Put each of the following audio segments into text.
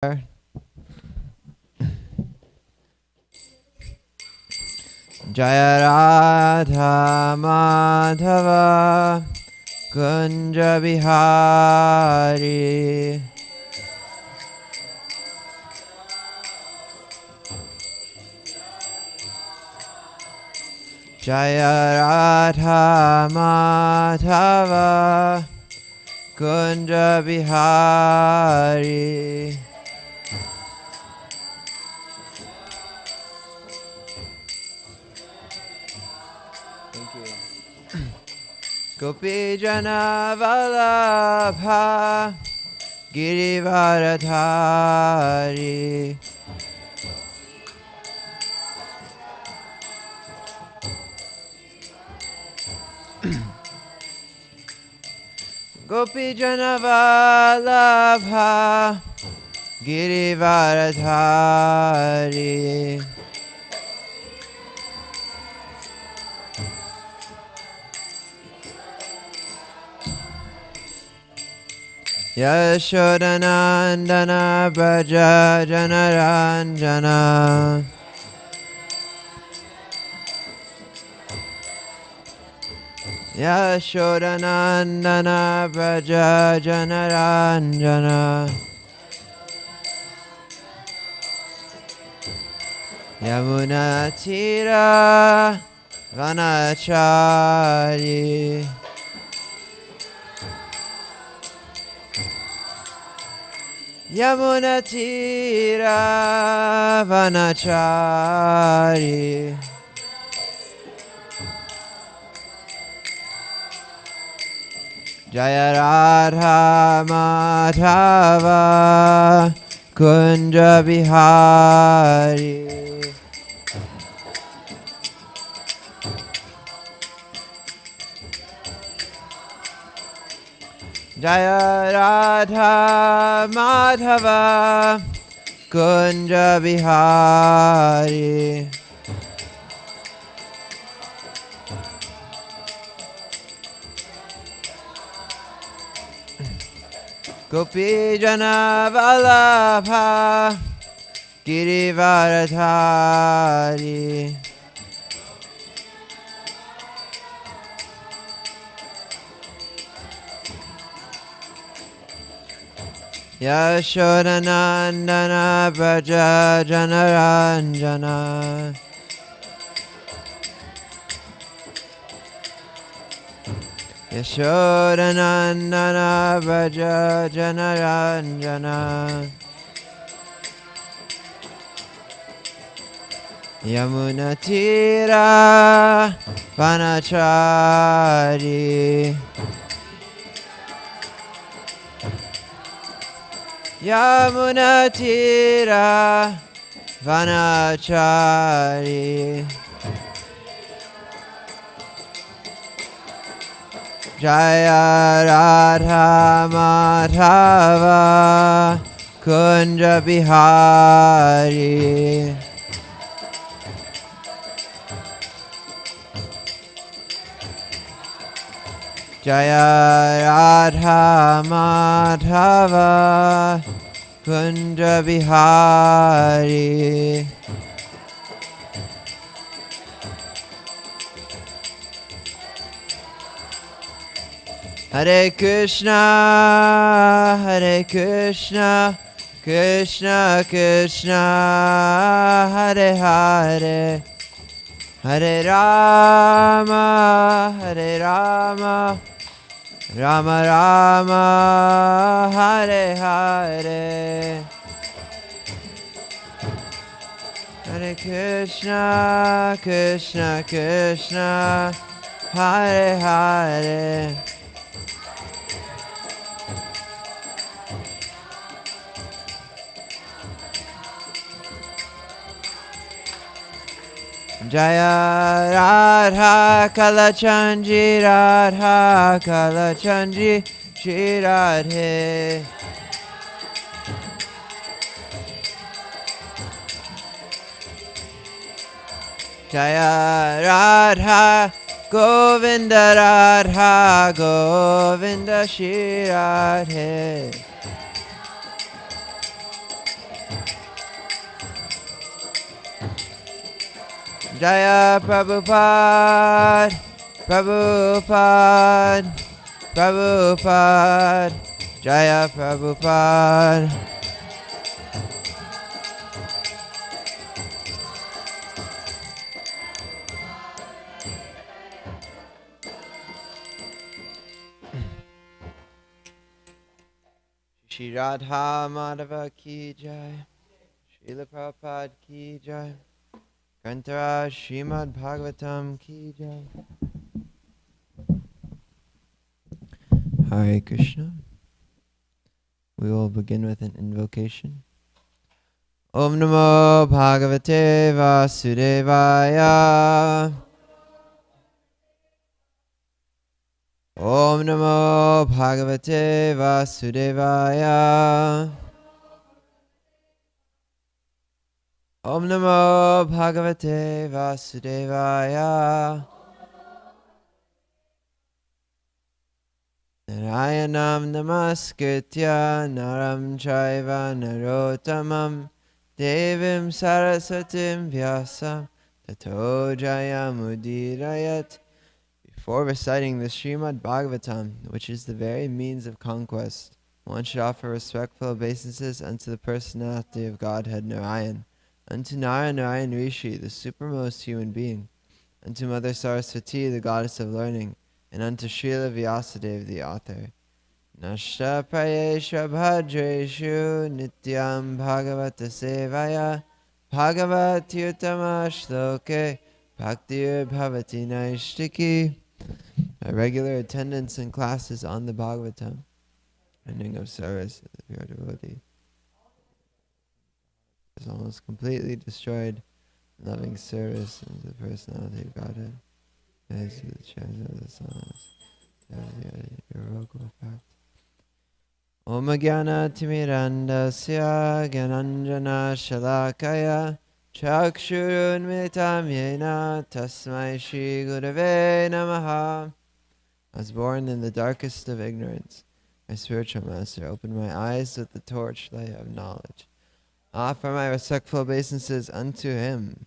Jaya Radha Madhava Kunja Bihari Jaya Radha Madhava Kunja Bihari Gopi Jana Vallabha Girivaradhari Gopi Jana Vallabha Girivaradhari Yashodanandana Braja Janaranjana Yashodanandana Braja Janaranjana Yamuna Tira Vanachari Yamuna Tira Vanachari Jaya Radha Madhava Kunja Bihari Jaya Radha Madhava Kunja Bihari Gopi Jana Vallabha Girivaradhari Yashodanandana Braja Janaranjana Yashodanandana Braja Janaranjana Yamuna Tira Vanachari Yamuna Tira Vanachari Jaya Radha Madhava Kunja Bihari Jaya Radha Madhava Kunja Bihari Hare Krishna Krishna Krishna Hare Hare Hare Rama Rama Rama Hare Hare Hare Krishna Krishna Krishna Hare Hare Jaya Radha Kalachandji Radha Kalachandji Shri Radhe Jaya Radha Govinda Radha Govinda Shri Radhe Jaya Prabhupada, Prabhupada, Prabhupada, Jaya Prabhupada. Shri Radha Madhava ki jai, Srila Prabhupada ki jai, Grantara Srimad Bhagavatam ki jai. Hare Krishna. We will begin with an invocation. Om Namo Bhagavate Vasudevaya. Om Namo Bhagavate Vasudevaya. Om Namo Bhagavate Vasudevaya. Narayanam Namaskritya Naram Chaiva Narottamam Devim Saraswatim Vyasam Tato Jayamudirayat. Before reciting the Srimad Bhagavatam, which is the very means of conquest, one should offer respectful obeisances unto the personality of Godhead Narayan, unto Narayan Rishi, the supremest human being, unto Mother Saraswati, the goddess of learning, and unto Srila Vyasadeva, the author. Nashta Prayesha Bhadreshu Nityam Bhagavata Sevaya Bhagavati Uttama Shloke Bhaktir Bhavati Naishtiki. A regular attendance in classes on the Bhagavatam, ending of service of the pure devotee, is almost completely destroyed. Loving service of the personality of Godhead, as the chairs of the sons, your local effect. Om Jnana Timirandasya Gyananjana Shalakaya Chakshurun Militam Yena Tasmai Shri Gurave Namaha. I was born in the darkest of ignorance. My spiritual master opened my eyes with the torchlight of knowledge. I offer my respectful obeisances unto him.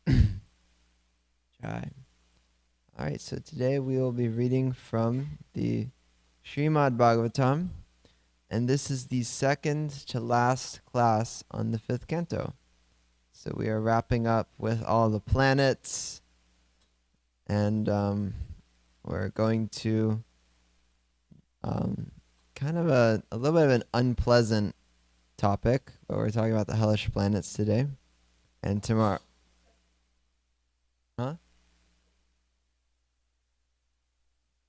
Try. Alright, so today we will be reading from the Srimad Bhagavatam, and this is the second to last class on the 5th canto. So we are wrapping up with all the planets, and we're going to kind of a little bit of an unpleasant topic, but we're talking about the hellish planets today. And tomorrow... Huh?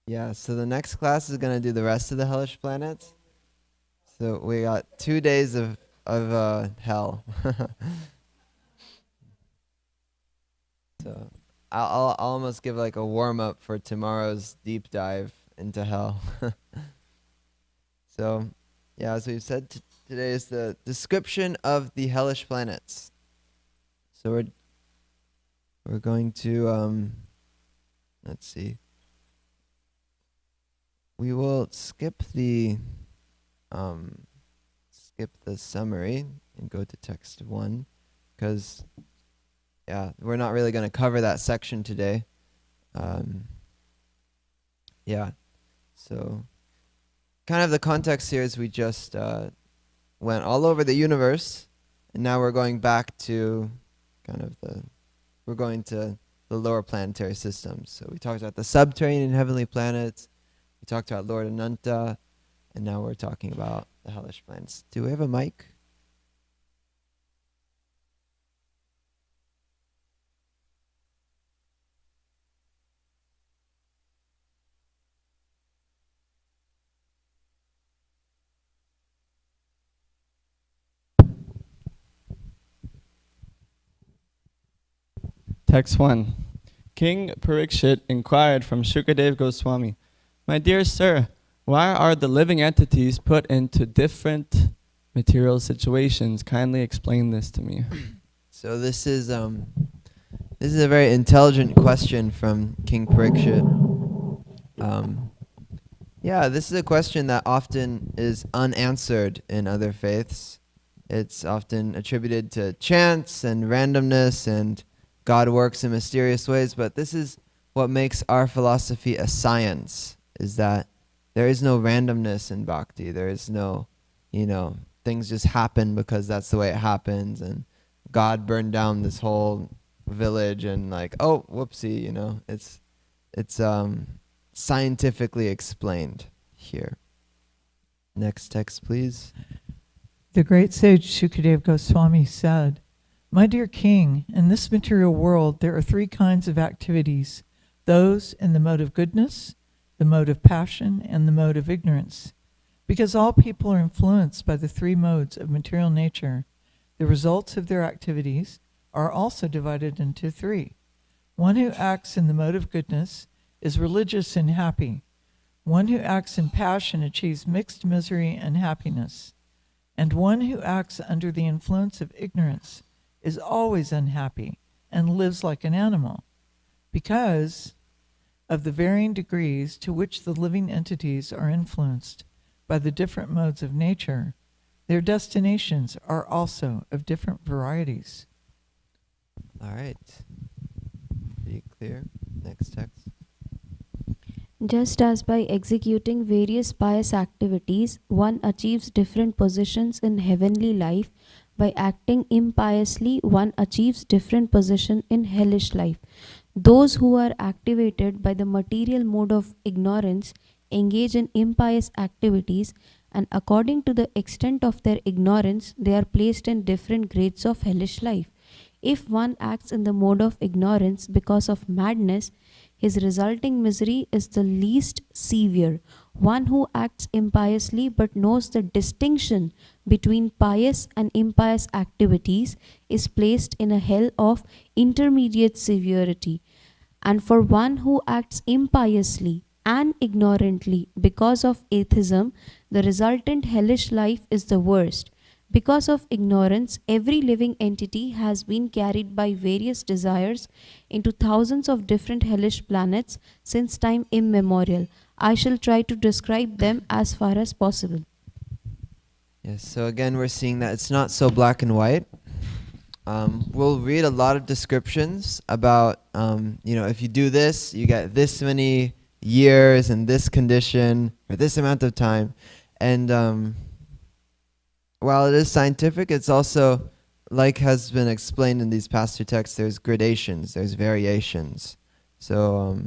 Yeah, so the next class is going to do the rest of the hellish planets. So we got 2 days of hell. So I'll almost give like a warm-up for tomorrow's deep dive into hell. So, yeah, as we've said, today is the description of the hellish planets. So we're going to, let's see. We will skip the summary and go to text 1, because yeah, we're not really going to cover that section today. Yeah, so kind of the context here is we just went all over the universe, and now we're going back to we're going to the lower planetary systems. So we talked about the subterranean heavenly planets, we talked about Lord Ananta, and now we're talking about the hellish planets. Do we have a mic? Text 1. King Parikshit inquired from Shukadev Goswami, "My dear sir, why are the living entities put into different material situations? Kindly explain this to me." So this is a very intelligent question from King Parikshit. Yeah, this is a question that often is unanswered in other faiths. It's often attributed to chance and randomness and God works in mysterious ways, but this is what makes our philosophy a science, is that there is no randomness in bhakti. There is no, things just happen because that's the way it happens, and God burned down this whole village and like, oh, whoopsie, it's scientifically explained here. Next text, please. The great sage Sukadeva Goswami said, "My dear king, in this material world there are three kinds of activities, those in the mode of goodness, the mode of passion, and the mode of ignorance. Because all people are influenced by the three modes of material nature, the results of their activities are also divided into three. One who acts in the mode of goodness is religious and happy. One who acts in passion achieves mixed misery and happiness. And one who acts under the influence of ignorance is always unhappy and lives like an animal. Because of the varying degrees to which the living entities are influenced by the different modes of nature, their destinations are also of different varieties." All right. Pretty clear. Next text. Just as by executing various pious activities, one achieves different positions in heavenly life, by acting impiously, one achieves different position in hellish life. Those who are activated by the material mode of ignorance engage in impious activities, and according to the extent of their ignorance, they are placed in different grades of hellish life. If one acts in the mode of ignorance because of madness, his resulting misery is the least severe. One who acts impiously but knows the distinction between pious and impious activities is placed in a hell of intermediate severity. And for one who acts impiously and ignorantly because of atheism, the resultant hellish life is the worst. Because of ignorance, every living entity has been carried by various desires into thousands of different hellish planets since time immemorial. I shall try to describe them as far as possible. Yes, so again, we're seeing that it's not so black and white. We'll read a lot of descriptions about, if you do this, you get this many years and this condition for this amount of time. And while it is scientific, it's also, like has been explained in these past two texts, there's gradations, there's variations. So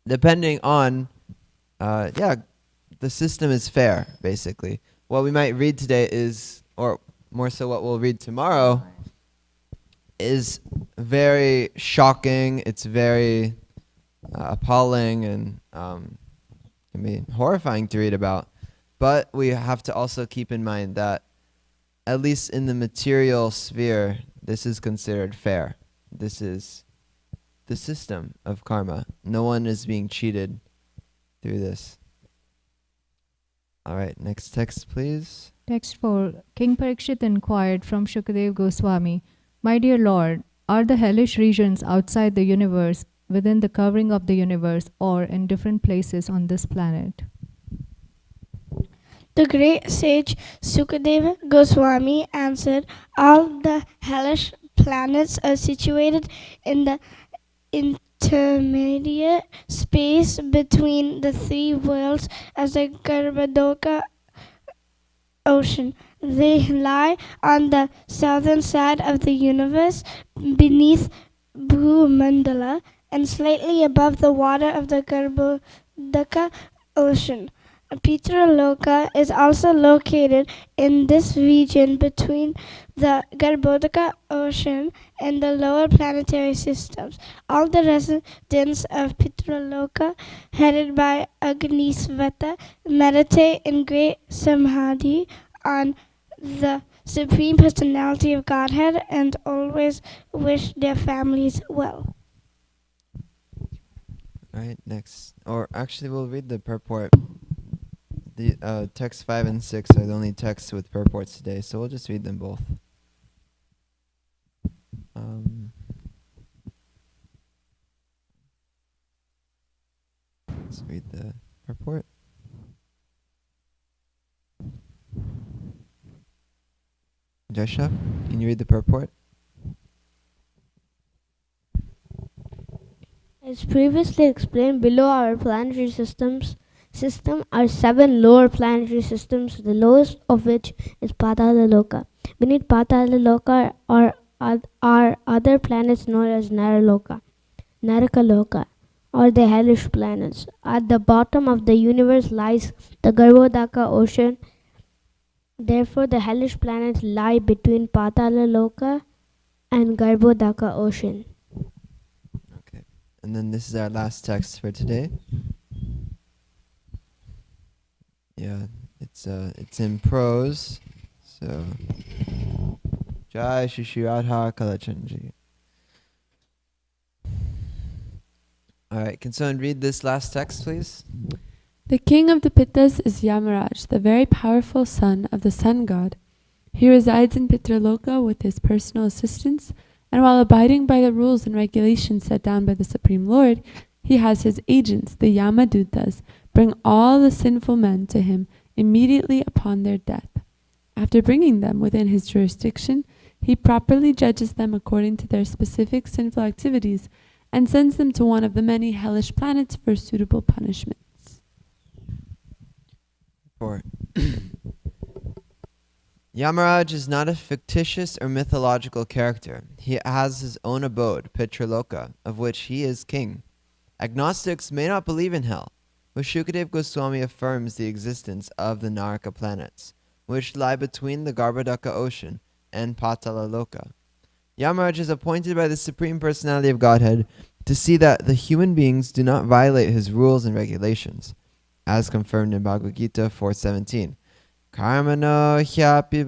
depending on, the system is fair, basically. What we might read today is, or more so what we'll read tomorrow, is very shocking. It's very appalling and can be horrifying to read about. But we have to also keep in mind that, at least in the material sphere, this is considered fair. This is the system of karma. No one is being cheated through this. All right, next text, please. Text 4. King Parikshit inquired from Shukadeva Goswami, "My dear Lord, are the hellish regions outside the universe, within the covering of the universe, or in different places on this planet?" The great sage Sukadeva Goswami answered, "All the hellish planets are situated in the intermediate space between the three worlds as the Garbhodoka ocean. They lie on the southern side of the universe beneath Bhumandala and slightly above the water of the Garbhodoka ocean. Pitraloka is also located in this region between the Garbhodoka ocean and the lower planetary systems. All the residents of Pitraloka, headed by Agnisvata, meditate in great samadhi on the Supreme Personality of Godhead and always wish their families well. All right, next. Or actually, we'll read the purport. The text 5 and 6 are the only texts with purports today, so we'll just read them both. Let's read the purport. Joshua, can you read the purport? As previously explained, below our planetary system are 7 lower planetary systems, the lowest of which is Patala Loka. Beneath Patala Loka are other planets known as Naraka Loka, or the hellish planets. At the bottom of the universe lies the Garbhodaka ocean. Therefore, the hellish planets lie between Patala Loka and Garbhodaka ocean. Okay. And then this is our last text for today. Yeah, it's in prose. So Jai Shri Radha Kalachandji. Alright, can someone read this last text, please? The king of the Pittas is Yamaraj, the very powerful son of the sun god. He resides in Pitraloka with his personal assistants, and while abiding by the rules and regulations set down by the Supreme Lord, he has his agents, the Yamadutas, bring all the sinful men to him immediately upon their death. After bringing them within his jurisdiction, he properly judges them according to their specific sinful activities and sends them to one of the many hellish planets for suitable punishments. 4. Yamaraj is not a fictitious or mythological character. He has his own abode, Pitraloka, of which he is king. Agnostics may not believe in hell, but Shukadev Goswami affirms the existence of the Naraka planets, which lie between the Garbhodaka ocean and Patala Loka. Yamaraj is appointed by the Supreme Personality of Godhead to see that the human beings do not violate his rules and regulations, as confirmed in Bhagavad Gita 4.17. Karmano hyapi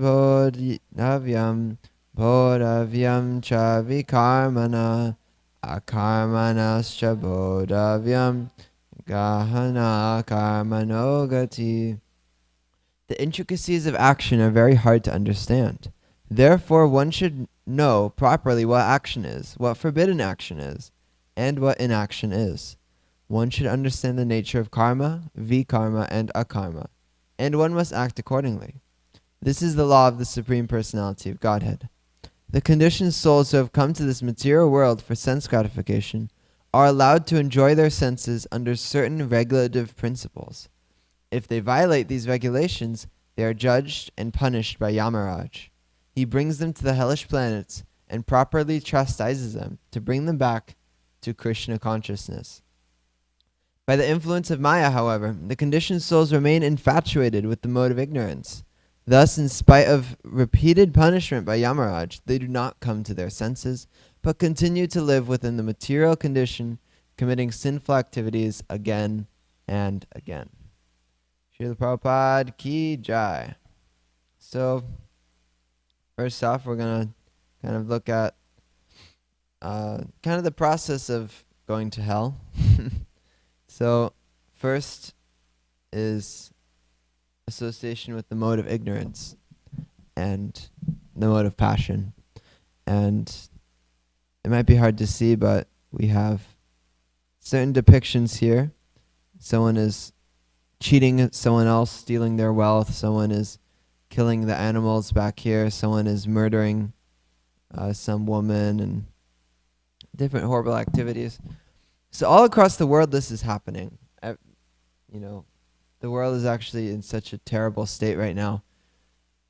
bodhavyam cha vikarmana akarmanascha bodhavyam gahana karmano gati. The intricacies of action are very hard to understand. Therefore, one should know properly what action is, what forbidden action is, and what inaction is. One should understand the nature of karma, vikarma, and akarma, and one must act accordingly. This is the law of the Supreme Personality of Godhead. The conditioned souls who have come to this material world for sense gratification are allowed to enjoy their senses under certain regulative principles. If they violate these regulations, they are judged and punished by Yamaraj. He brings them to the hellish planets and properly chastises them to bring them back to Krishna consciousness. By the influence of Maya, however, the conditioned souls remain infatuated with the mode of ignorance. Thus, in spite of repeated punishment by Yamaraj, they do not come to their senses, but continue to live within the material condition, committing sinful activities again and again. Srila Prabhupada Ki Jai. So, first off, we're going to kind of look at kind of the process of going to hell. So, first is association with the mode of ignorance and the mode of passion. And it might be hard to see, but we have certain depictions here. Someone is cheating someone else, stealing their wealth. Someone is killing the animals back here. Someone is murdering some woman, and different horrible activities. So all across the world this is happening. The world is actually in such a terrible state right now.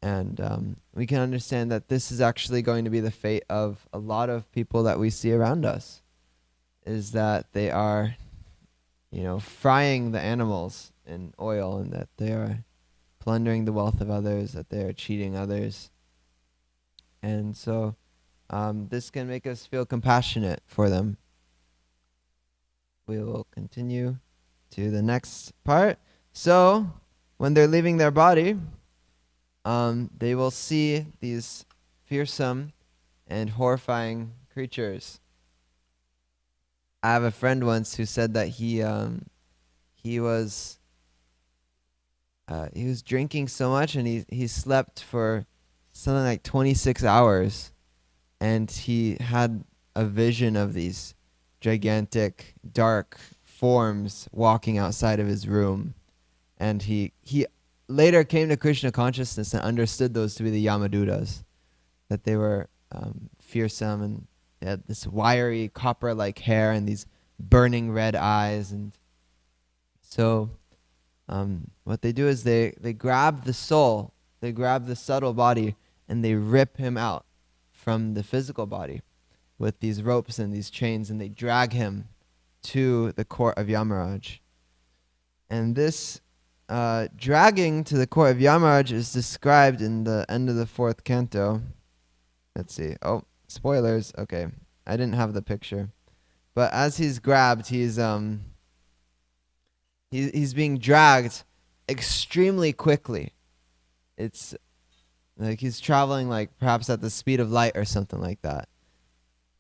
And we can understand that this is actually going to be the fate of a lot of people that we see around us, is that they are, frying the animals in oil, and that they are plundering the wealth of others, that they are cheating others. And so this can make us feel compassionate for them. We will continue to the next part. So, when they're leaving their body, they will see these fearsome and horrifying creatures. I have a friend once who said that he was drinking so much, and he slept for something like 26 hours, and he had a vision of these gigantic dark forms walking outside of his room. And he later came to Krishna consciousness and understood those to be the Yamadutas, that they were fearsome, and they had this wiry copper-like hair and these burning red eyes. And so what they do is they grab the soul, they grab the subtle body, and they rip him out from the physical body with these ropes and these chains, and they drag him to the court of Yamaraj. And this dragging to the court of Yamaraj is described in the end of the 4th canto. Let's see. Oh, spoilers. Okay, I didn't have the picture. But as he's grabbed, he's being dragged extremely quickly. It's like he's traveling like perhaps at the speed of light or something like that.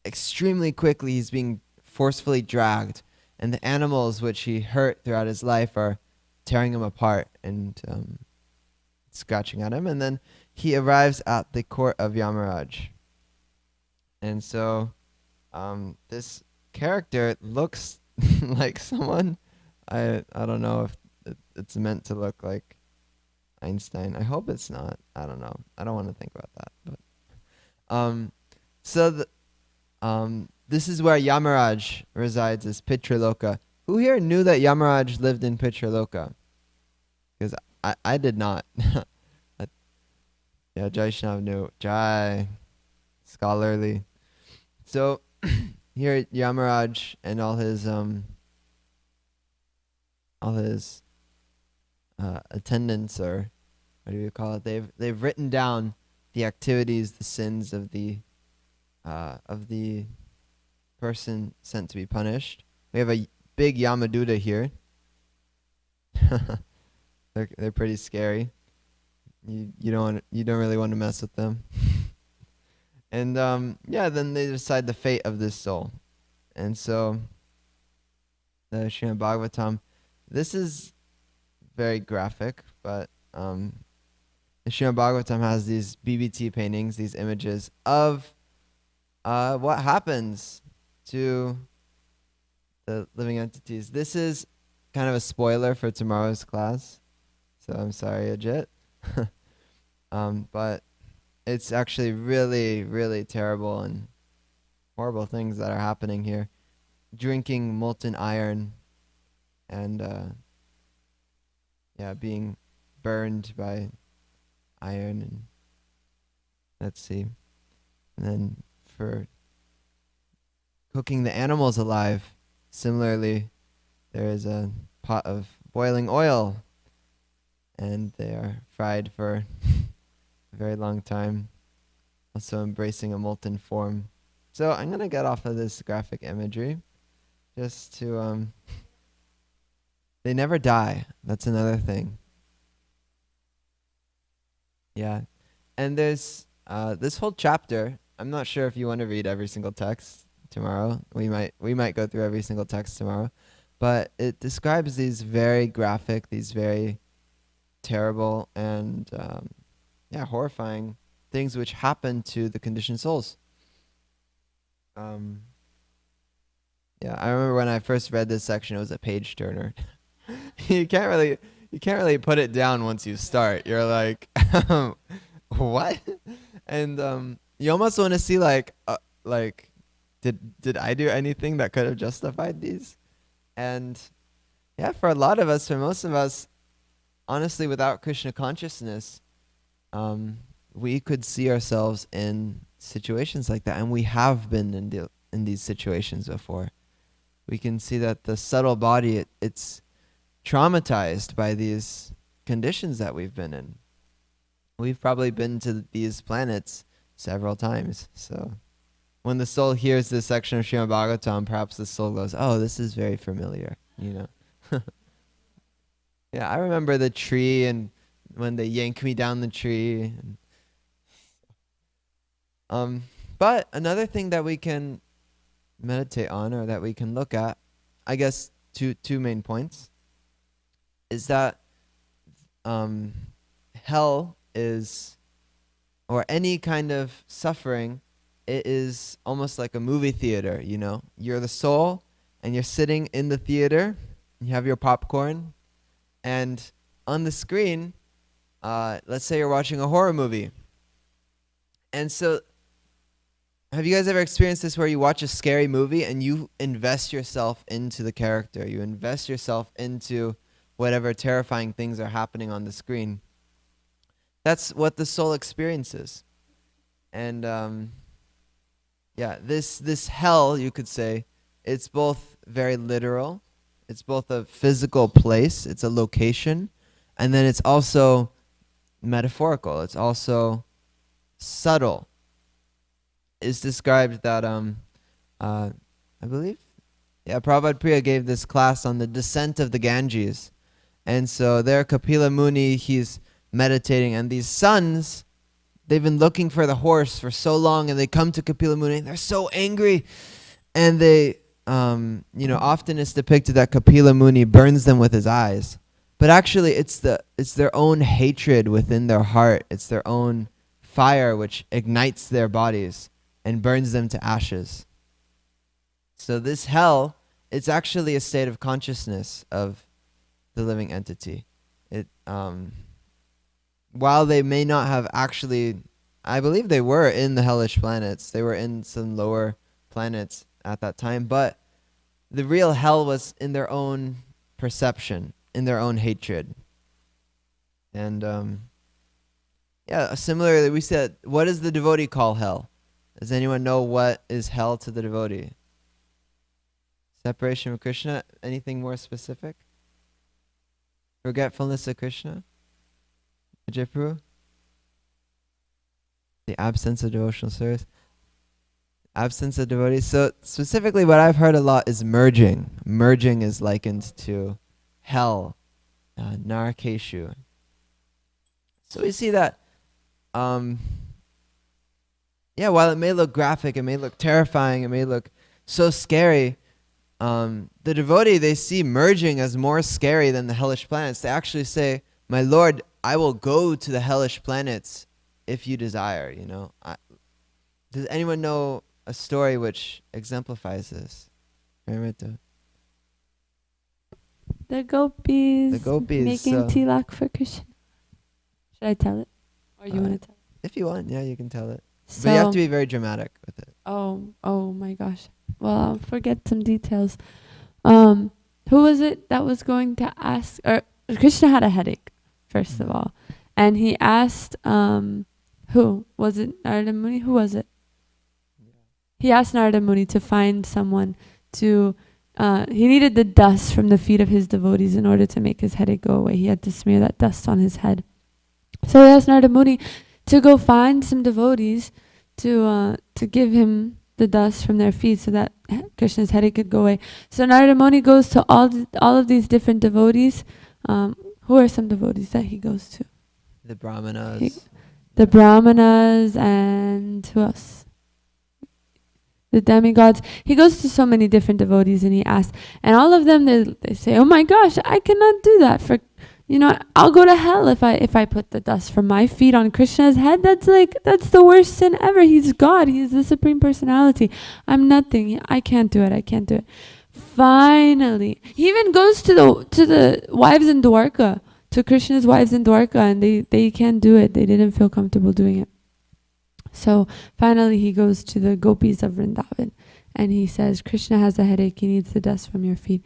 Extremely quickly he's being forcefully dragged, and the animals which he hurt throughout his life are tearing him apart and scratching at him. And then he arrives at the court of Yamaraj. And so this character looks like someone, I don't know if it's meant to look like Einstein. I hope it's not. I don't know. I don't want to think about that. But this is where Yamaraj resides, as Pitraloka. Who here knew that Yamaraj lived in Pitraloka? Because I did not. Yeah, Jaishnav knew. Jai, scholarly. So here Yamaraj and all his attendants, or what do you call it? They've written down the activities, the sins of the person sent to be punished. We have a big Yamaduta here. They're pretty scary. You don't really want to mess with them. And then they decide the fate of this soul. And so the Srimad Bhagavatam, this is very graphic, but the Srimad Bhagavatam has these BBT paintings, these images of what happens to the living entities. This is kind of a spoiler for tomorrow's class, so I'm sorry, Ajit. But it's actually really, really terrible and horrible things that are happening here. Drinking molten iron and being burned by iron, and let's see. And then for cooking the animals alive, similarly, there is a pot of boiling oil, and they are fried for a very long time, also embracing a molten form. So I'm going to get off of this graphic imagery just to... they never die. That's another thing. Yeah. And there's this whole chapter. I'm not sure if you want to read every single text tomorrow. We might go through every single text tomorrow. But it describes these very graphic, these very terrible and horrifying things which happen to the conditioned souls. I remember when I first read this section, it was a page turner. You can't really put it down once you start. You're like, what? And you almost want to see did I do anything that could have justified these? And yeah, for a lot of us, for most of us, honestly, without Krishna consciousness, we could see ourselves in situations like that, and we have been in these situations before. We can see that the subtle body, it's traumatized by these conditions that we've been in. We've probably been to these planets several times. So when the soul hears this section of Srimad Bhagavatam, perhaps the soul goes, oh, this is very familiar, you know. Yeah, I remember the tree and when they yank me down the tree. But another thing that we can meditate on, or that we can look at, I guess two main points, is that hell is, or any kind of suffering, it is almost like a movie theater, you know. You're the soul, and you're sitting in the theater, you have your popcorn, and on the screen, let's say you're watching a horror movie. And so have you guys ever experienced this where you watch a scary movie and you invest yourself into the character? You invest yourself into whatever terrifying things are happening on the screen. That's what the soul experiences. And this hell, you could say, it's both very literal. It's both a physical place, it's a location, and then it's also metaphorical. It's also subtle. It's described that I believe, Prabhupada Priya gave this class on the descent of the Ganges, and so there Kapila Muni, he's meditating, and these sons, they've been looking for the horse for so long, and they come to Kapila Muni and they're so angry, and they often it's depicted that Kapila Muni burns them with his eyes, but actually it's their own hatred within their heart. It's their own fire which ignites their bodies and burns them to ashes. So this hell, it's actually a state of consciousness of the living entity. It while they may not have actually, I believe they were in the hellish planets. They were in some lower planets at that time, but the real hell was in their own perception, in their own hatred. And similarly, we said, what does the devotee call hell? Does anyone know what is hell to the devotee? Separation from Krishna? Anything more specific? Forgetfulness of Krishna? Vijaypuru? The absence of devotional service? Absence of devotees. So specifically what I've heard a lot is merging. Merging is likened to hell, Narakeshu. So we see that, while it may look graphic, it may look terrifying, it may look so scary, the devotee, they see merging as more scary than the hellish planets. They actually say, my Lord, I will go to the hellish planets if you desire, Does anyone know a story which exemplifies this? The gopis. The gopis making tilak for Krishna. Should I tell it? Or you want to tell it? If you want, yeah, you can tell it. So, but you have to be very dramatic with it. Oh my gosh. Well, I'll forget some details. Who was it that was going to ask? Or Krishna had a headache, first of all. And he asked, who? Was it Narada Muni? Who was it? He asked Narada Muni to find someone to, he needed the dust from the feet of his devotees in order to make his headache go away. He had to smear that dust on his head. So he asked Narada Muni to go find some devotees to give him the dust from their feet so that Krishna's headache could go away. So Narada Muni goes to all of these different devotees. Who are some devotees that he goes to? The Brahmanas. The Brahmanas, and who else? The demigods. He goes to so many different devotees and he asks, and all of them, they say, oh my gosh, I cannot do that for, I'll go to hell if I put the dust from my feet on Krishna's head. That's the worst sin ever. He's God. He's the Supreme Personality. I'm nothing. I can't do it. Finally, he even goes to the wives in Dwarka, to Krishna's wives in Dwarka, and they can't do it. They didn't feel comfortable doing it. So finally he goes to the gopis of Vrindavan and he says, Krishna has a headache, he needs the dust from your feet.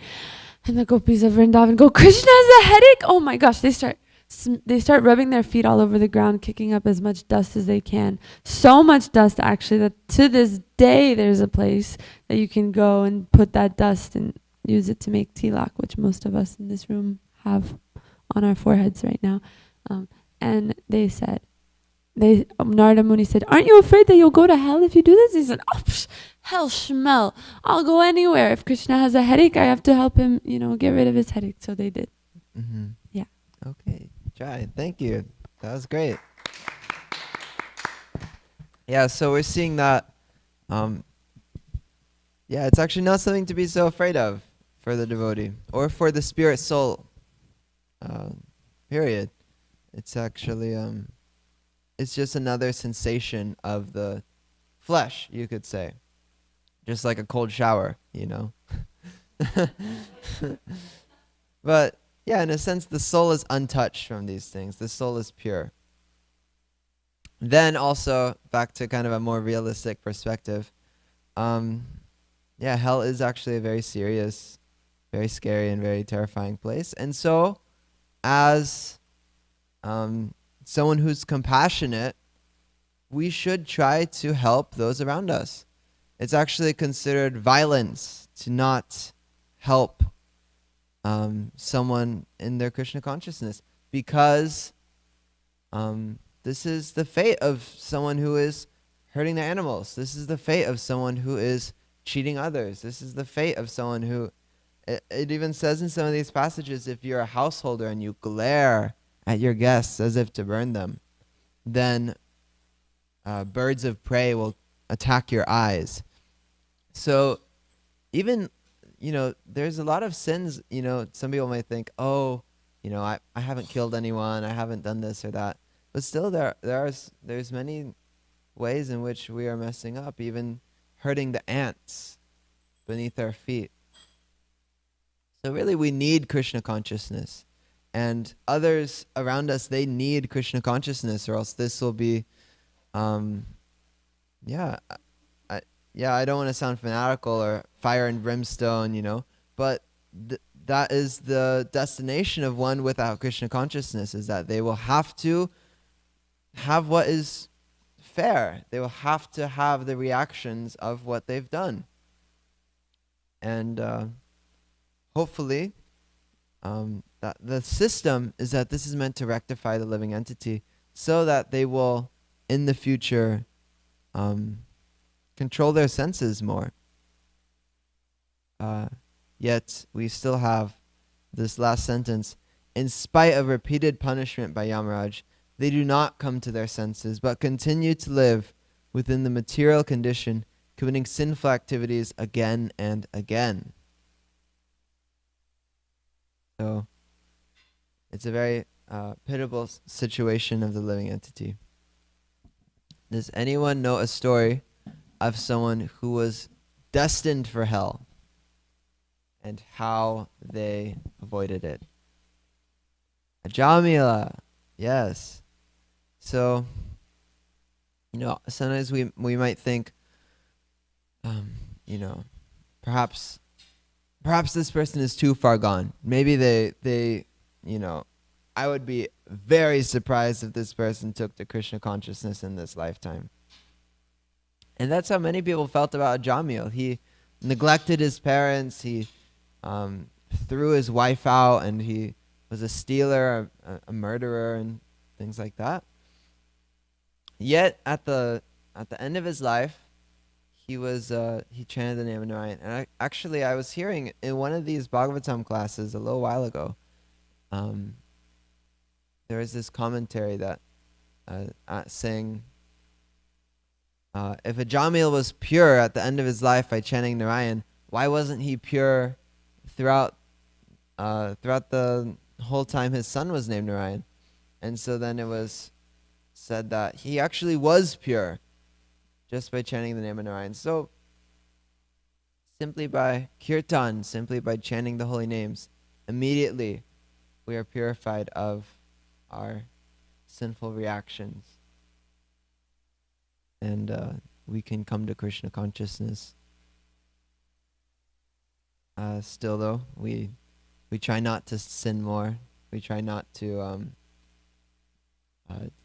And the gopis of Vrindavan go, Krishna has a headache? Oh my gosh, they start rubbing their feet all over the ground, kicking up as much dust as they can. So much dust actually that to this day there's a place that you can go and put that dust and use it to make tilak, which most of us in this room have on our foreheads right now. And they said, Narada Muni said, aren't you afraid that you'll go to hell if you do this? He said, hell schmel. I'll go anywhere. If Krishna has a headache, I have to help him, get rid of his headache. So they did. Mm-hmm. Yeah. Okay. Jai, thank you. That was great. Yeah, so we're seeing that, it's actually not something to be so afraid of for the devotee or for the spirit soul, period. It's actually, it's just another sensation of the flesh, you could say. Just like a cold shower, But, yeah, in a sense, the soul is untouched from these things. The soul is pure. Then also, back to kind of a more realistic perspective, yeah, hell is actually a very serious, very scary, and very terrifying place. And so, as someone who's compassionate, we should try to help those around us. It's actually considered violence to not help someone in their Krishna consciousness, because this is the fate of someone who is hurting the animals. This is the fate of someone who is cheating others. This is the fate of someone who, it even says in some of these passages, if you're a householder and you glare at your guests as if to burn them, then birds of prey will attack your eyes. So even, there's a lot of sins, some people might think, oh, I haven't killed anyone, I haven't done this or that. But still there's many ways in which we are messing up, even hurting the ants beneath our feet. So really we need Krishna consciousness. And others around us, they need Krishna consciousness, or else this will be, I don't want to sound fanatical or fire and brimstone, but that is the destination of one without Krishna consciousness, is that they will have to have what is fair. They will have to have the reactions of what they've done. And hopefully, that the system is that this is meant to rectify the living entity so that they will, in the future, control their senses more. Yet we still have this last sentence. In spite of repeated punishment by Yamaraj, they do not come to their senses, but continue to live within the material condition, committing sinful activities again and again. So it's a very pitiable situation of the living entity. Does anyone know a story of someone who was destined for hell and how they avoided it? Jamila, yes. So, sometimes we might think, perhaps this person is too far gone. Maybe they I would be very surprised if this person took to Krishna consciousness in this lifetime. And that's how many people felt about Jamil. He neglected his parents. He threw his wife out, and he was a stealer, a murderer, and things like that. Yet at the end of his life, he chanted the name of Narayan. And I was hearing in one of these Bhagavatam classes a little while ago, there was this commentary that saying, if a Jamil was pure at the end of his life by chanting Narayan, why wasn't he pure throughout the whole time his son was named Narayan? And so then it was said that he actually was pure just by chanting the name of Narayan. So simply by kirtan, simply by chanting the holy names, immediately we are purified of our sinful reactions. And we can come to Krishna consciousness. Still though, we try not to sin more. We try not to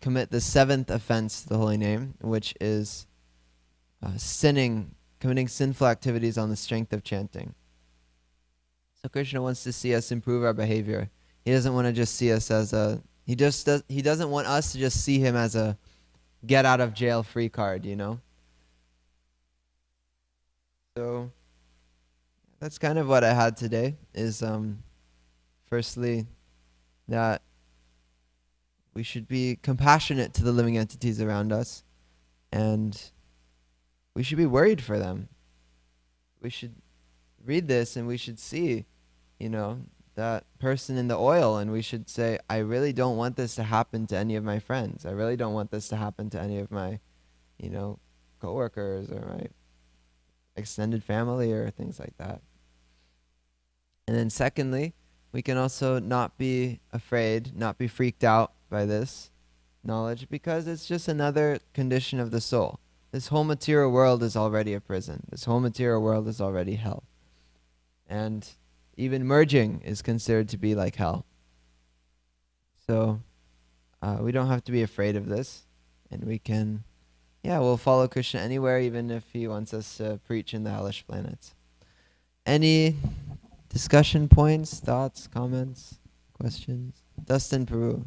commit the seventh offense to the holy name, which is committing sinful activities on the strength of chanting. So Krishna wants to see us improve our behavior. He doesn't want to just see us as he doesn't want us to just see him as a get out of jail free card, So that's kind of what I had today, is firstly that we should be compassionate to the living entities around us, and we should be worried for them. We should read this and we should see, that person in the oil, and we should say, I really don't want this to happen to any of my friends. I really don't want this to happen to any of my, coworkers or my extended family or things like that. And then secondly, we can also not be afraid, not be freaked out by this, knowledge because it's just another condition of the soul. This whole material world is already a prison. This whole material world is already hell. And even merging is considered to be like hell. So we don't have to be afraid of this. And we can, we'll follow Krishna anywhere, even if he wants us to preach in the hellish planets. Any discussion points, thoughts, comments, questions? Dustin Peru.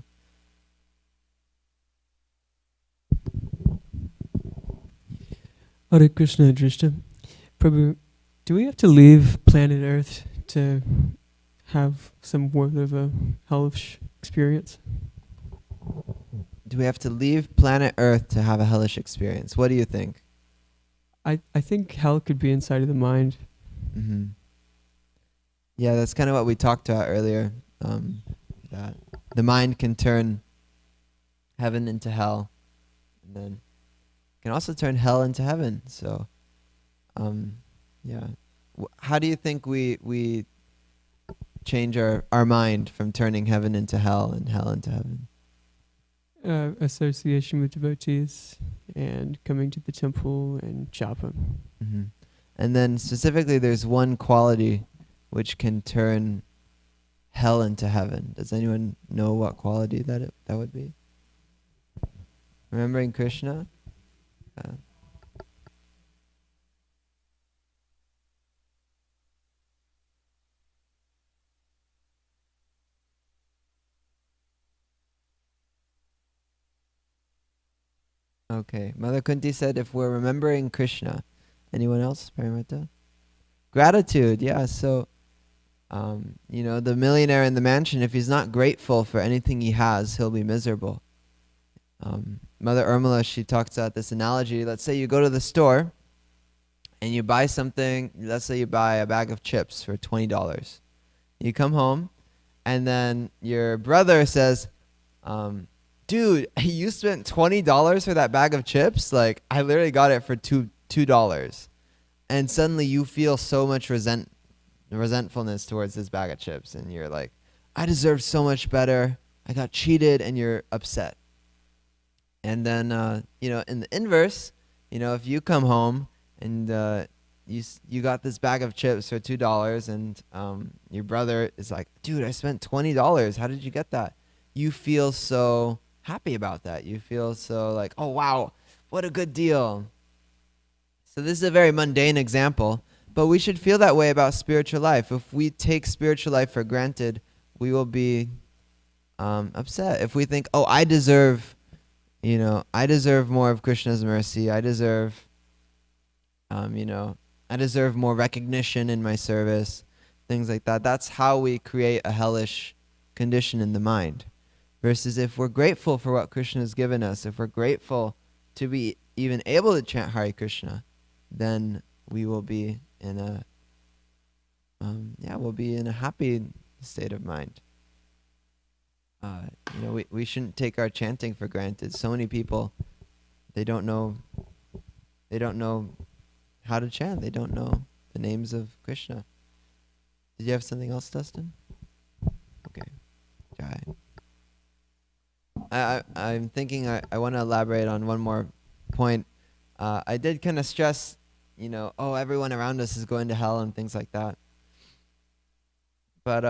Hare Krishna, Drishta. Prabhu, do we have to leave planet Earth to have some worth of a hellish experience? Do we have to leave planet Earth to have a hellish experience? What do you think? I think hell could be inside of the mind. Mm-hmm. Yeah, that's kind of what we talked about earlier. That the mind can turn heaven into hell, and then can also turn hell into heaven. So, how do you think we change our mind from turning heaven into hell and hell into heaven? Association with devotees and coming to the temple and japa. Mm-hmm. And then specifically, there's one quality which can turn hell into heaven. Does anyone know what quality that would be? Remembering Krishna? Okay. Mother Kunti said if we're remembering Krishna. Anyone else? Paramita? Gratitude, yeah. So, the millionaire in the mansion, if he's not grateful for anything he has, he'll be miserable. Mother Urmila, she talks about this analogy. Let's say you go to the store and you buy something. Let's say you buy a bag of chips for $20. You come home and then your brother says, dude, you spent $20 for that bag of chips? Like, I literally got it for $2. And suddenly you feel so much resentfulness towards this bag of chips. And you're like, I deserve so much better. I got cheated, and you're upset. And then, in the inverse, if you come home and you got this bag of chips for $2 and your brother is like, dude, I spent $20. How did you get that? You feel so happy about that. You feel so like, oh, wow, what a good deal. So this is a very mundane example, but we should feel that way about spiritual life. If we take spiritual life for granted, we will be upset. If we think, oh, I deserve more of Krishna's mercy. I deserve more recognition in my service, things like that. That's how we create a hellish condition in the mind. Versus if we're grateful for what Krishna has given us, if we're grateful to be even able to chant Hare Krishna, then we will be in a happy state of mind. We shouldn't take our chanting for granted. So many people, they don't know how to chant. They don't know the names of Krishna. Did you have something else, Dustin? Okay. Jai. I'm thinking I want to elaborate on one more point. I did kind of stress, everyone around us is going to hell and things like that. But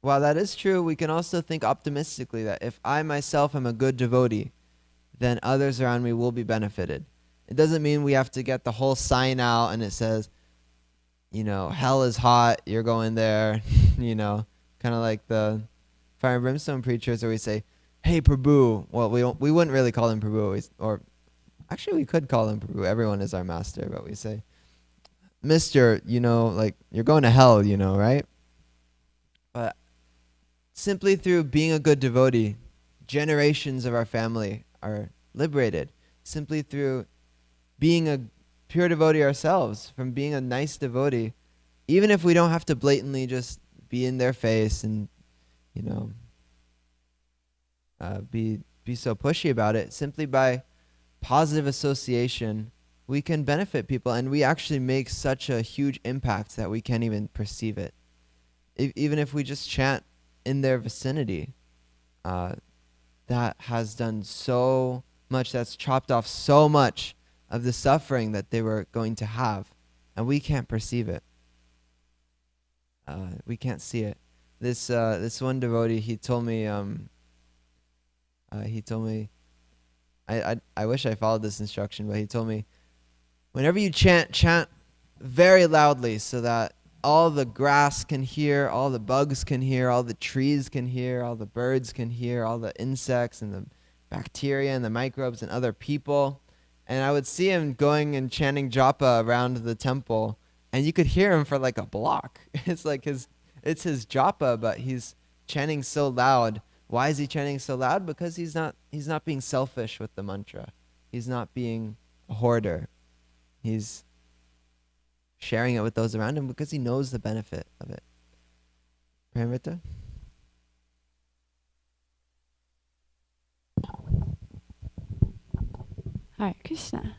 while that is true, we can also think optimistically that if I myself am a good devotee, then others around me will be benefited. It doesn't mean we have to get the whole sign out and it says, hell is hot, you're going there, kind of like the fire and brimstone preachers where we say, hey, Prabhu. Well, we wouldn't really call him Prabhu, or actually we could call him Prabhu. Everyone is our master, but we say, Mister, you're going to hell, right? But simply through being a good devotee, generations of our family are liberated. Simply through being a pure devotee ourselves, from being a nice devotee, even if we don't have to blatantly just be in their face and, be so pushy about it, simply by positive association, we can benefit people, and we actually make such a huge impact that we can't even perceive it. Even if we just chant in their vicinity, that has done so much, that's chopped off so much of the suffering that they were going to have, and we can't perceive it. We can't see it. This one devotee, he told me, I wish I followed this instruction, but he told me, whenever you chant very loudly so that all the grass can hear, all the bugs can hear, all the trees can hear, all the birds can hear, all the insects and the bacteria and the microbes and other people. And I would see him going and chanting japa around the temple, and you could hear him for like a block. It's like it's his japa, but he's chanting so loud. Why is he chanting so loud? Because he's not being selfish with the mantra. He's not being a hoarder. He's sharing it with those around him because he knows the benefit of it. Pramrita? Hare Krishna.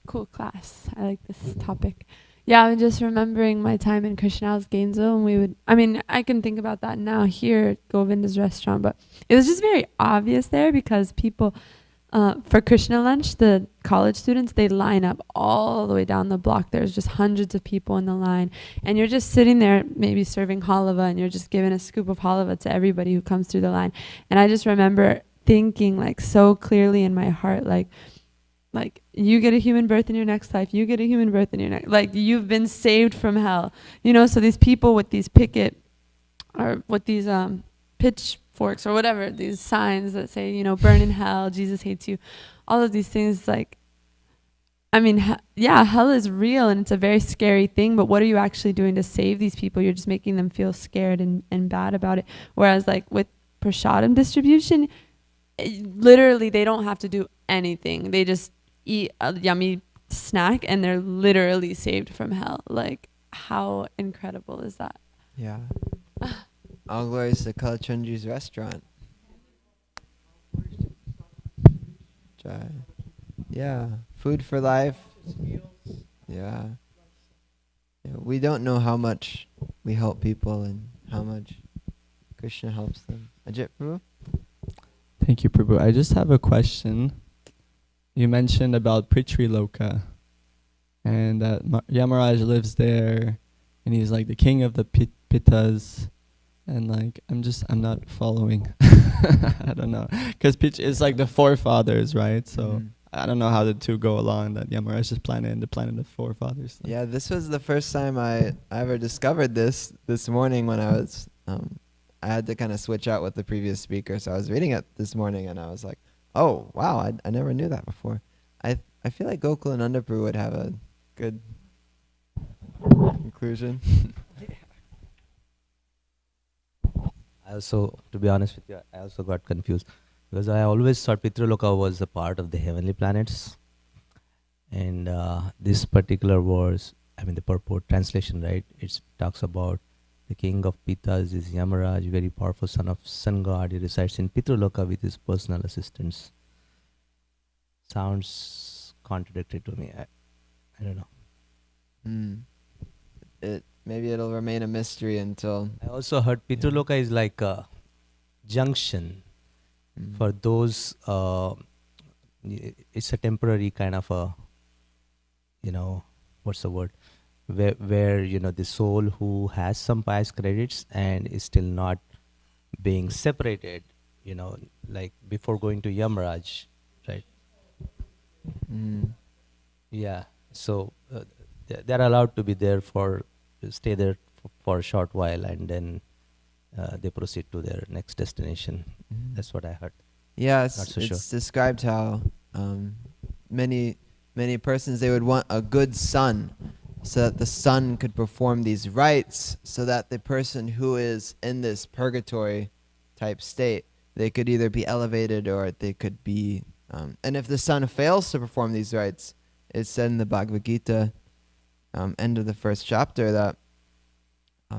Cool class. I like this topic. Yeah, I'm just remembering my time in Krishna's Genzo, and I can think about that now here at Govinda's restaurant, but it was just very obvious there because people, for Krishna lunch, the college students, they line up all the way down the block. There's just hundreds of people in the line, and you're just sitting there maybe serving halava, and you're just giving a scoop of halava to everybody who comes through the line. And I just remember thinking like so clearly in my heart, like you get a human birth in your next life, you get a human birth in your next, like you've been saved from hell, so these people with these pitchforks or whatever, these signs that say, burn in hell, Jesus hates you, all of these things, like, hell is real and it's a very scary thing, but what are you actually doing to save these people? You're just making them feel scared and bad about it. Whereas like with prasadam distribution, literally they don't have to do anything. They just eat a yummy snack and they're literally saved from hell. Like, how incredible is that? Yeah. All glories to Kalachandji's restaurant. Yeah. Food for life. Yeah. We don't know how much we help people and how much Krishna helps them. Ajit Prabhu? Thank you, Prabhu. I just have a question. You mentioned about Prithvi Loka, and that Yamaraj lives there, and he's like the king of the pittas, and like I'm not following. I don't know, because is like the forefathers, right? So I don't know how the two go along. That Yamaraj is planet and the planet of forefathers. So. Yeah, this was the first time I ever discovered this morning when I was I had to kind of switch out with the previous speaker, so I was reading it this morning and I was like, oh, wow, I never knew that before. I feel like Gokul and Nandapur would have a good conclusion. To be honest with you, I also got confused because I always thought Pitraloka was a part of the heavenly planets. And this particular verse, the purport translation, right, it talks about the king of Pittas is Yamaraj, very powerful son of sun god. He resides in Pitraloka with his personal assistants. Sounds contradictory to me. I don't know. Maybe it'll remain a mystery until... I also heard Pitraloka is like a junction for those... it's a temporary kind of a... what's the word? Where the soul who has some pious credits and is still not being separated, like before going to Yamaraj, right? Yeah, so they're allowed to be there stay there for a short while, and then they proceed to their next destination. That's what I heard. Yeah, it's sure. Described how many persons, they would want a good son, so that the son could perform these rites, so that the person who is in this purgatory type state, they could either be elevated or they could be... and if the son fails to perform these rites, it's said in the Bhagavad Gita, end of the first chapter, that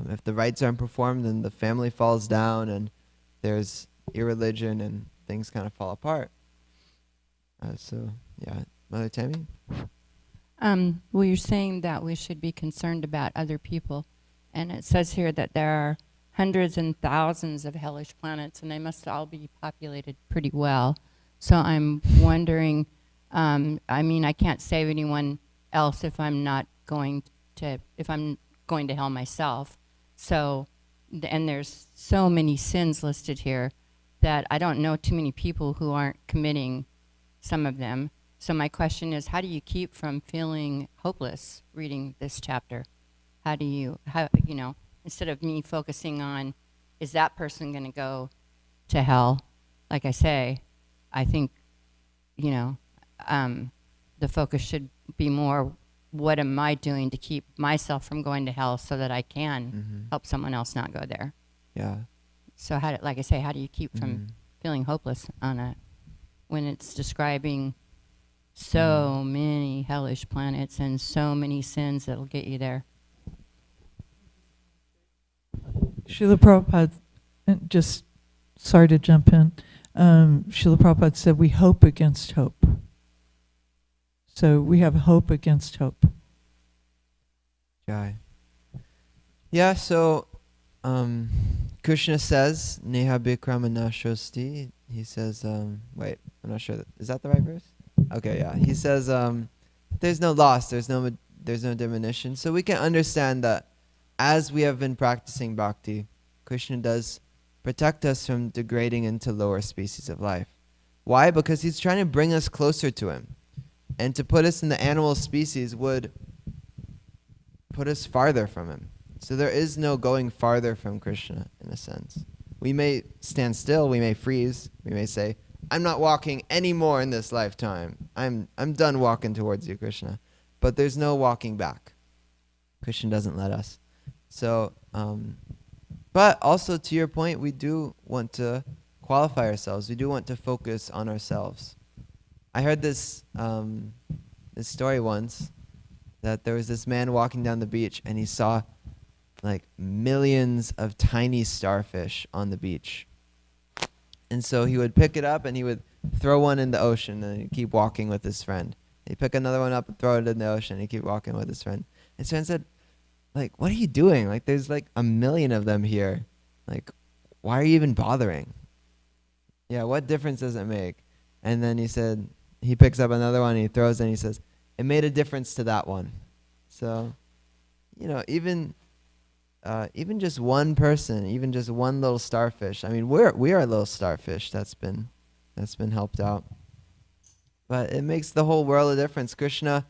if the rites aren't performed, then the family falls down and there's irreligion and things kind of fall apart. Mother Tammy? Well, you're saying that we should be concerned about other people, and it says here that there are hundreds and thousands of hellish planets, and they must all be populated pretty well. So I'm wondering, I mean, I can't save anyone else if I'm going to hell myself. So, and there's so many sins listed here that I don't know too many people who aren't committing some of them. So my question is, how do you keep from feeling hopeless reading this chapter? How, instead of me focusing on, is that person going to go to hell? Like I say, I think, the focus should be more, what am I doing to keep myself from going to hell so that I can help someone else not go there? Yeah. So how do you keep from feeling hopeless on it when it's describing so many hellish planets and so many sins that'll get you there? Srila Prabhupada, just sorry to jump in, Srila Prabhupada said we hope against hope. So we have hope against hope. Jai. Yeah, so Krishna says, Neha Bikrama Nashosti. He says, wait, I'm not sure. Is that the right verse? Okay, yeah. He says, there's no loss, there's no diminution. So we can understand that as we have been practicing bhakti, Krishna does protect us from degrading into lower species of life. Why? Because he's trying to bring us closer to him. And to put us in the animal species would put us farther from him. So there is no going farther from Krishna, in a sense. We may stand still, we may freeze, we may say, I'm not walking anymore in this lifetime. I'm done walking towards you, Krishna. But there's no walking back. Krishna doesn't let us. So, but also to your point, we do want to qualify ourselves. We do want to focus on ourselves. I heard this story once, that there was this man walking down the beach and he saw like millions of tiny starfish on the beach. And so he would pick it up and he would throw one in the ocean and he'd keep walking with his friend. He'd pick another one up and throw it in the ocean and he'd keep walking with his friend. His friend said, like, what are you doing? Like, there's like 1 million of them here. Like, why are you even bothering? Yeah, what difference does it make? And then he said, he picks up another one and he throws it and he says, it made a difference to that one. So, even just one person, even just one little starfish. I mean, we are a little starfish that's been helped out. But it makes the whole world a difference. Krishna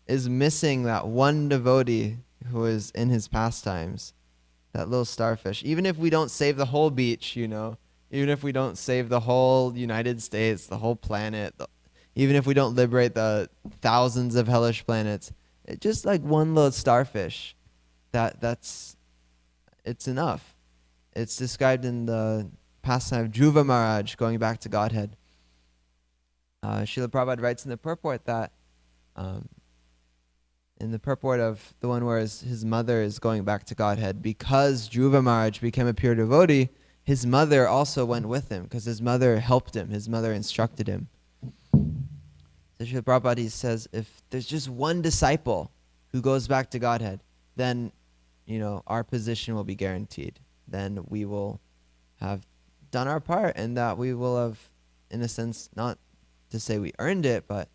is missing that one devotee who is in his pastimes, that little starfish. Even if we don't save the whole beach, even if we don't save the whole United States, the whole planet, even if we don't liberate the thousands of hellish planets, it's just like one little starfish. It's enough. It's described in the pastime of Dhruva Maharaj, going back to Godhead. Srila Prabhupada writes in the purport that, in the purport of the one where his mother is going back to Godhead, because Dhruva Maharaj became a pure devotee, his mother also went with him, because his mother helped him, his mother instructed him. So Srila Prabhupada says, if there's just one disciple who goes back to Godhead, then our position will be guaranteed. Then we will have done our part, and that we will have, in a sense, not to say we earned it, but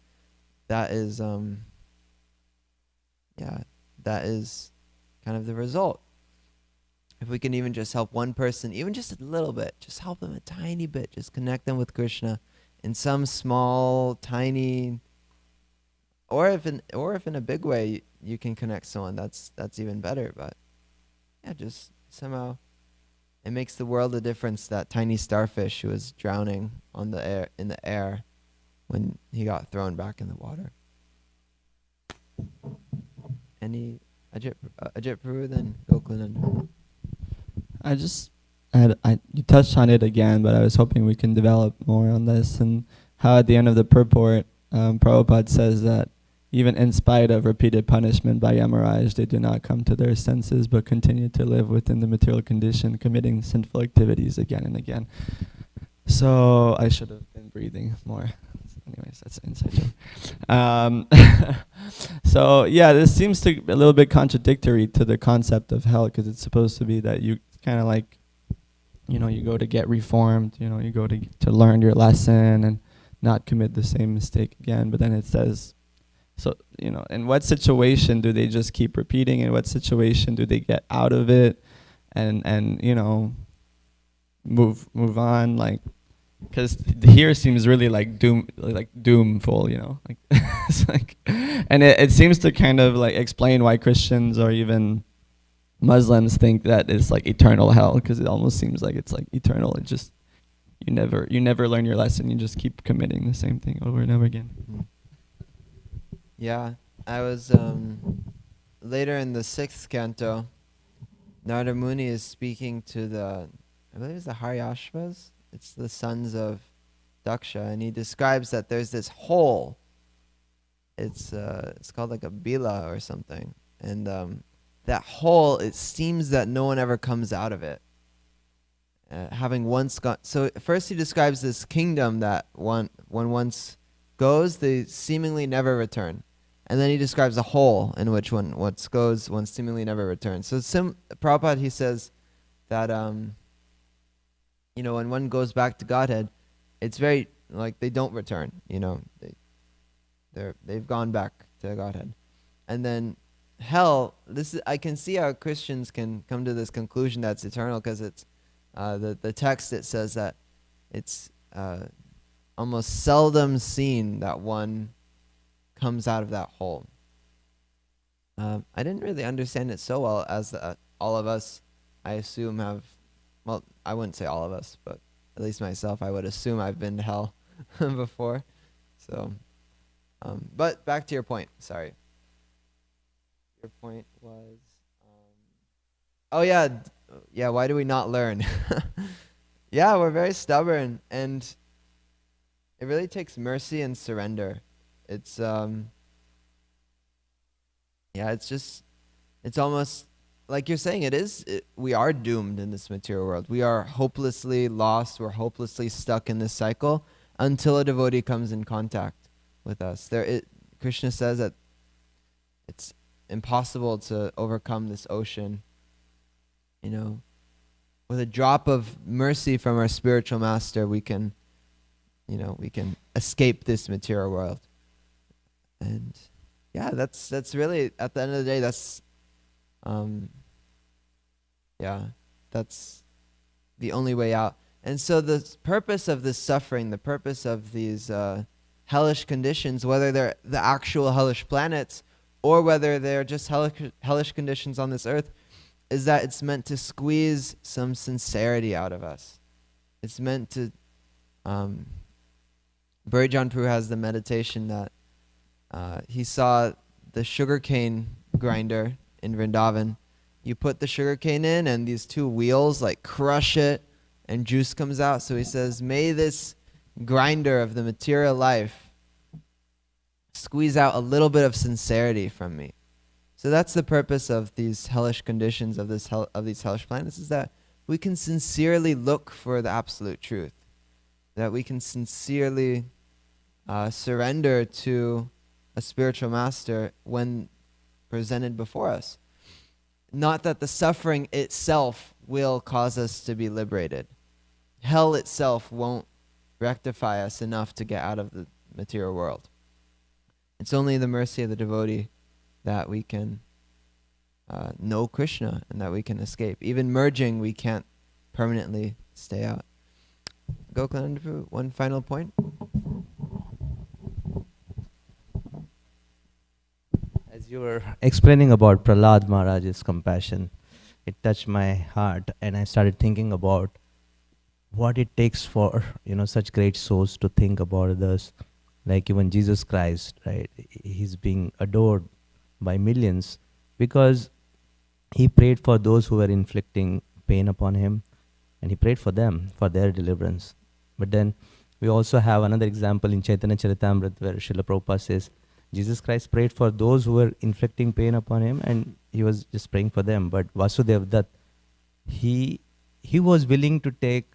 that is, that is kind of the result. If we can even just help one person, even just a little bit, just help them a tiny bit, just connect them with Krishna in some small, tiny, or if in a big way you can connect someone, that's even better. But yeah, just somehow it makes the world a difference. That tiny starfish who was drowning in the air when he got thrown back in the water. Any Ajit Prabhu, then Gokulanand. You touched on it again, but I was hoping we can develop more on this, and how at the end of the purport, Prabhupada says that even in spite of repeated punishment by Yamaraj, they do not come to their senses, but continue to live within the material condition, committing sinful activities again and again. So I should have been breathing more. Anyways, that's an inside joke. So yeah, this seems to be a little bit contradictory to the concept of hell, because it's supposed to be that kind of like, you go to get reformed, you go to learn your lesson and not commit the same mistake again. But then it says, so, in what situation do they just keep repeating? In what situation do they get out of it and move on? Like, because here seems really like doomful, like it's like, and it seems to kind of like explain why Christians or even Muslims think that it's like eternal hell, because it almost seems like it's like eternal. It just, you never learn your lesson. You just keep committing the same thing over and over again. Yeah, I was later in the 6th canto, Narada Muni is speaking to I believe it's the Haryashvas. It's the sons of Daksha, and he describes that there's this hole. It's called like a bila or something, and that hole, it seems that no one ever comes out of it. Having once gone, so first he describes this kingdom that when once goes, they seemingly never return. And then he describes a hole in which one goes, one seemingly never returns. So Prabhupada, he says that, when one goes back to Godhead, it's very, like, they don't return, they've gone back to Godhead. And then hell, I can see how Christians can come to this conclusion that's eternal, because it's, the text, it says that it's almost seldom seen that one comes out of that hole. I didn't really understand it so well as all of us, I assume, have, well, I wouldn't say all of us, but at least myself, I would assume I've been to hell before. So, but back to your point, sorry. Your point was, oh yeah, why do we not learn? Yeah, we're very stubborn, and it really takes mercy and surrender. It's it's almost like you're saying, we are doomed in this material world. We are hopelessly lost, we're hopelessly stuck in this cycle until a devotee comes in contact with us. Krishna says that it's impossible to overcome this ocean. With a drop of mercy from our spiritual master, we can escape this material world. And yeah, that's really, at the end of the day, that's the only way out. And so the purpose of this suffering, the purpose of these hellish conditions, whether they're the actual hellish planets or whether they're just hellish conditions on this earth, is that it's meant to squeeze some sincerity out of us. It's meant to, Bhurijan Prabhu has the meditation that he saw the sugarcane grinder in Vrindavan. You put the sugarcane in and these two wheels like crush it and juice comes out. So he says, may this grinder of the material life squeeze out a little bit of sincerity from me. So that's the purpose of these hellish conditions of these hellish planets, is that we can sincerely look for the absolute truth, that we can sincerely surrender to a spiritual master when presented before us. Not that the suffering itself will cause us to be liberated. Hell itself won't rectify us enough to get out of the material world. It's only the mercy of the devotee that we can know Krishna and that we can escape. Even merging, we can't permanently stay out. Gokulananda, one final point. As you were explaining about Prahlad Maharaj's compassion, it touched my heart, and I started thinking about what it takes for such great souls to think about others. Like even Jesus Christ, right? He's being adored by millions because he prayed for those who were inflicting pain upon him, and he prayed for them, for their deliverance. But then we also have another example in Chaitanya Charitamrita where Srila Prabhupada says, Jesus Christ prayed for those who were inflicting pain upon him, and he was just praying for them. But Vasudev Dutt, he was willing to take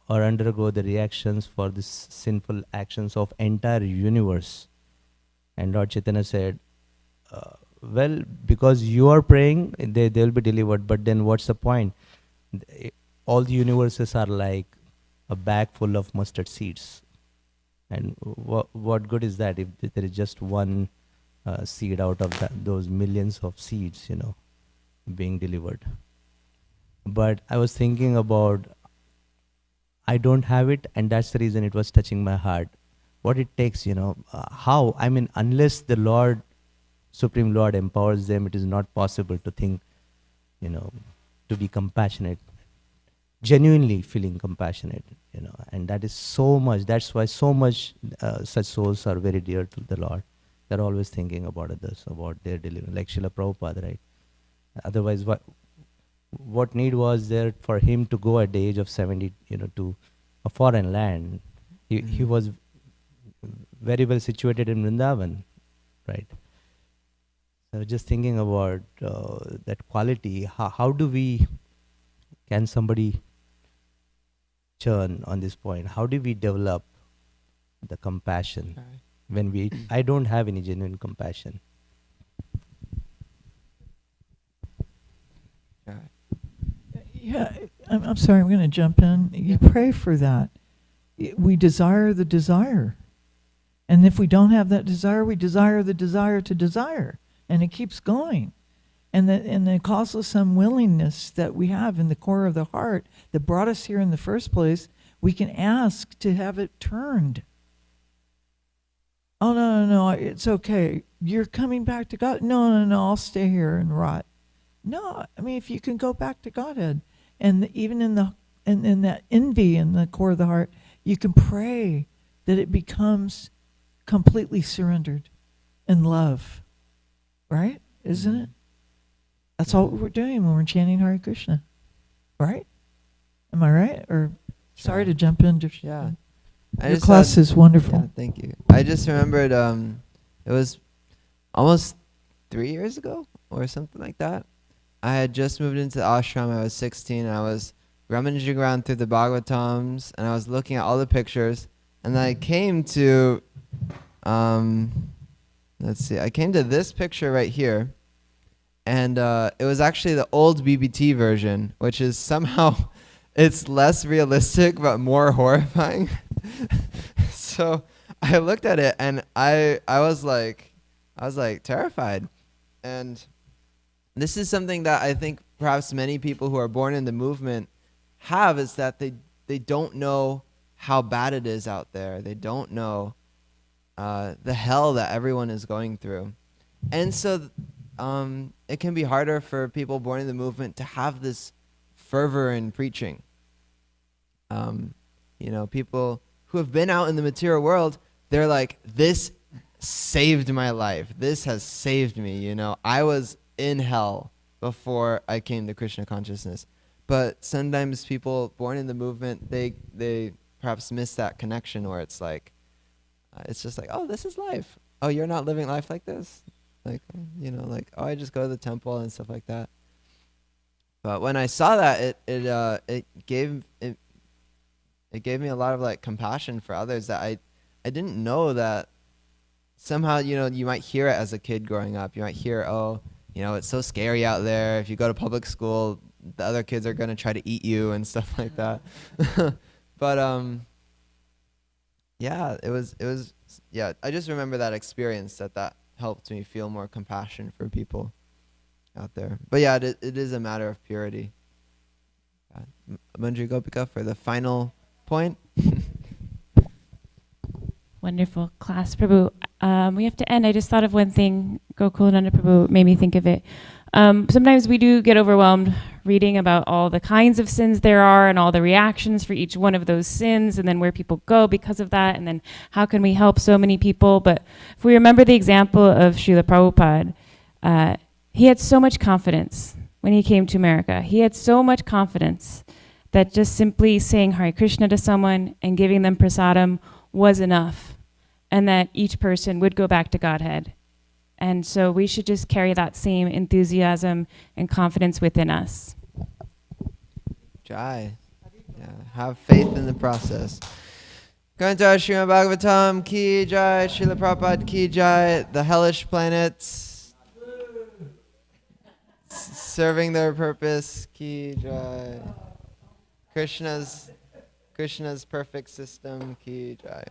or undergo the reactions for this sinful actions of entire universe. And Lord Chaitanya said, well, because you are praying, they will be delivered, but then what's the point? all the universes are like a bag full of mustard seeds. And what good is that if there is just one seed out of those millions of seeds, being delivered? But I was thinking about, I don't have it, and that's the reason it was touching my heart. What it takes, how? I mean, unless the Lord, Supreme Lord, empowers them, it is not possible to think, to be compassionate, genuinely feeling compassionate, and that is so much. That's why so much such souls are very dear to the Lord. They're always thinking about others, about their deliverance, like Srila Prabhupada, right? Otherwise, what need was there for him to go at the age of 70, to a foreign land? He was very well situated in Vrindavan, right? So just thinking about that quality, how can somebody churn on this point? How do we develop the compassion when I don't have any genuine compassion? Yeah, I'm sorry, I'm going to jump in. You pray for that. We desire the desire. And if we don't have that desire, we desire the desire to desire. And it keeps going. And the causeless unwillingness that we have in the core of the heart that brought us here in the first place, we can ask to have it turned. Oh, no, it's okay. You're coming back to God. No, I'll stay here and rot. No, I mean, if you can go back to Godhead, and even in that envy in the core of the heart, you can pray that it becomes completely surrendered in love. Right? Isn't it? That's all we're doing when we're chanting Hare Krishna. Right? Am I right? Or sorry to jump in. Yeah. Your class is wonderful. Yeah, thank you. I just remembered it was almost 3 years ago or something like that. I had just moved into the ashram. I was 16. And I was rummaging around through the Bhagavatams, and I was looking at all the pictures. And then I came to, let's see, I came to this picture right here. And it was actually the old BBT version, which is somehow, it's less realistic but more horrifying. So I looked at it, and I was like terrified. And this is something that I think perhaps many people who are born in the movement have, is that they don't know how bad it is out there. They don't know the hell that everyone is going through. And so it can be harder for people born in the movement to have this fervor in preaching. People who have been out in the material world, they're like, this saved my life. This has saved me. I was in hell before I came to Krishna consciousness. But sometimes people born in the movement, they perhaps miss that connection where it's like, it's just like, oh, this is life. Oh, you're not living life like this? Like, oh, I just go to the temple and stuff like that. But when I saw that, it gave me a lot of like compassion for others that I didn't know that somehow, you might hear it as a kid growing up. You might hear, oh, it's so scary out there. If you go to public school, the other kids are going to try to eat you and stuff like that. But yeah, it was I just remember that experience that helped me feel more compassion for people out there. But yeah, it is a matter of purity. Manju Gopika for the final point. Wonderful class, Prabhu. We have to end. I just thought of one thing. Gokulananda Prabhu made me think of it. Sometimes we do get overwhelmed reading about all the kinds of sins there are and all the reactions for each one of those sins, and then where people go because of that, and then how can we help so many people. But if we remember the example of Srila Prabhupada, he had so much confidence when he came to America. He had so much confidence that just simply saying Hare Krishna to someone and giving them prasadam was enough, and that each person would go back to Godhead. And so we should just carry that same enthusiasm and confidence within us. Jai. Yeah, have faith in the process. Kanta Srimad Bhagavatam ki jai, Srila Prabhupada ki jai, the hellish planets. serving their purpose, ki jai. Krishna's perfect system, ki jai.